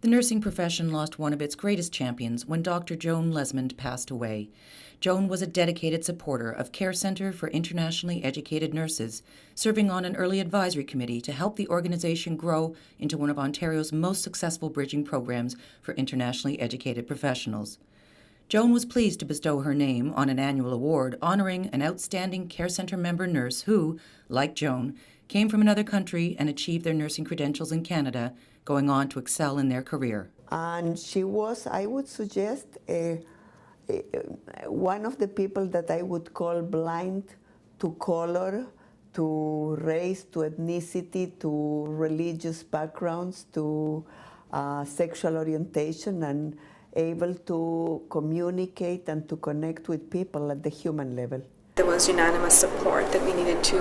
The nursing profession lost one of its greatest champions when Dr. Joan Lesmond passed away. Joan was a dedicated supporter of Care Centre for Internationally Educated Nurses, serving on an early advisory committee to help the organization grow into one of Ontario's most successful bridging programs for internationally educated professionals. Joan was pleased to bestow her name on an annual award honoring an outstanding Care Centre member nurse who, like Joan, came from another country and achieved their nursing credentials in Canada, going on to excel in their career. And she was, I would suggest, one of the people that I would call blind to color, to race, to ethnicity, to religious backgrounds, to sexual orientation, and able to communicate and to connect with people at the human level. There was unanimous support that we needed to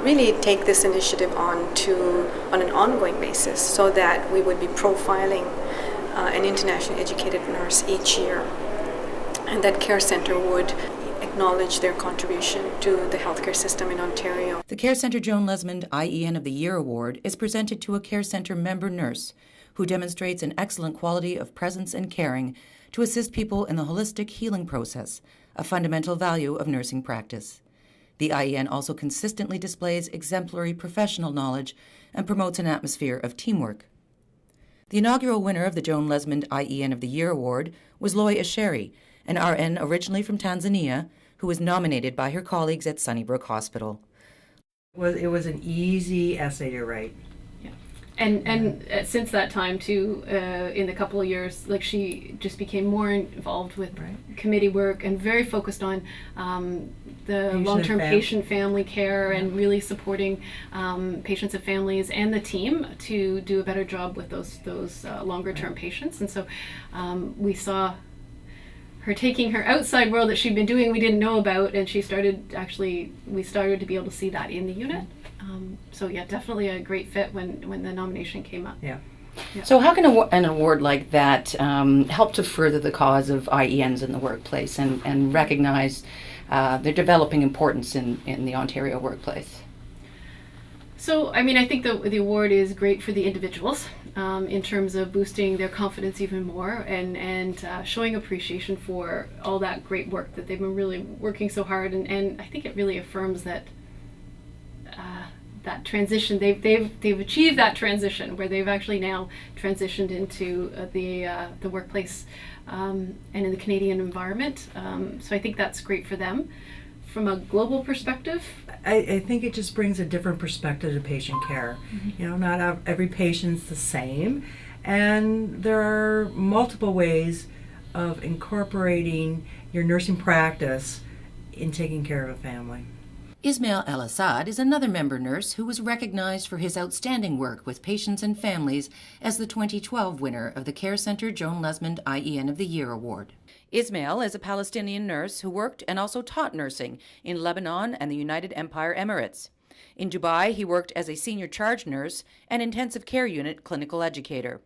really take this initiative on an ongoing basis so that we would be profiling an internationally educated nurse each year, and that Care Centre would acknowledge their contribution to the healthcare system in Ontario. The Care Centre Joan Lesmond IEN of the Year Award is presented to a Care Centre member nurse who demonstrates an excellent quality of presence and caring to assist people in the holistic healing process, a fundamental value of nursing practice. The IEN also consistently displays exemplary professional knowledge and promotes an atmosphere of teamwork. The inaugural winner of the Joan Lesmond IEN of the Year Award was Loy Asheri, an RN originally from Tanzania, who was nominated by her colleagues at Sunnybrook Hospital. It was an easy essay to write. And since that time too, in the couple of years, like, she just became more involved with committee work and very focused on the long-term patient family care and really supporting patients and families and the team to do a better job with those longer-term patients. And so we saw her taking her outside world that she'd been doing we didn't know about, and we started to be able to see that in the unit. So yeah, definitely a great fit when the nomination came up. Yeah. So how can an award like that help to further the cause of IENs in the workplace and recognize their developing importance in the Ontario workplace? So, I mean, I think the award is great for the individuals in terms of boosting their confidence even more and showing appreciation for all that great work that they've been really working so hard. And I think it really affirms that that transition, they've achieved that transition where they've actually now transitioned into the workplace and in the Canadian environment. So I think that's great for them. From a global perspective, I think it just brings a different perspective to patient care. Mm-hmm. You know, not every patient's the same, and there are multiple ways of incorporating your nursing practice in taking care of a family. Ismail El-Assad is another member nurse who was recognized for his outstanding work with patients and families as the 2012 winner of the Care Centre Joan Lesmond IEN of the Year Award. Ismail is a Palestinian nurse who worked and also taught nursing in Lebanon and the United Empire Emirates. In Dubai, he worked as a senior charge nurse and intensive care unit clinical educator.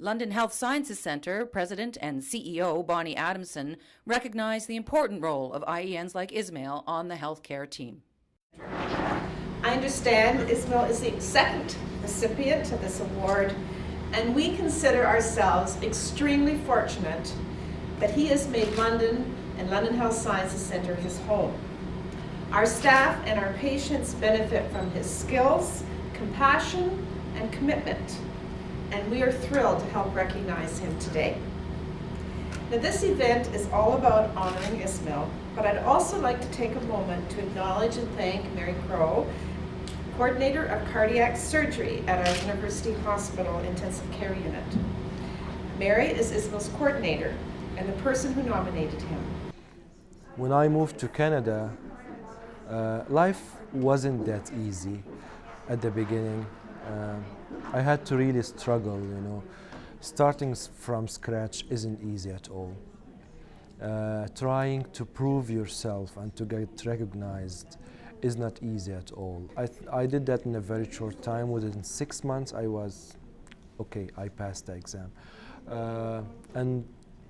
London Health Sciences Centre President and CEO Bonnie Adamson recognized the important role of IENs like Ismail on the healthcare team. I understand Ismail is the second recipient of this award, and we consider ourselves extremely fortunate that he has made London and London Health Sciences Centre his home. Our staff and our patients benefit from his skills, compassion, and commitment, and we are thrilled to help recognize him today. Now, this event is all about honoring Ismail, but I'd also like to take a moment to acknowledge and thank Mary Crow, Coordinator of Cardiac Surgery at our University Hospital Intensive Care Unit. Mary is Ismail's coordinator and the person who nominated him. When I moved to Canada, life wasn't that easy at the beginning. I had to really struggle, you know. Starting from scratch isn't easy at all. Trying to prove yourself and to get recognized is not easy at all. I did that in a very short time. Within 6 months, I passed the exam. And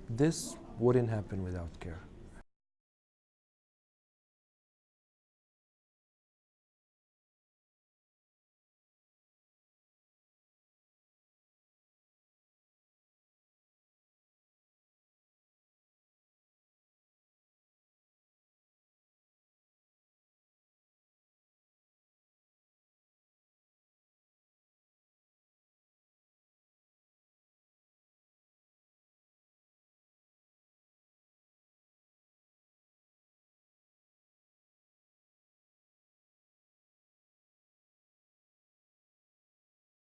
this wouldn't happen without care.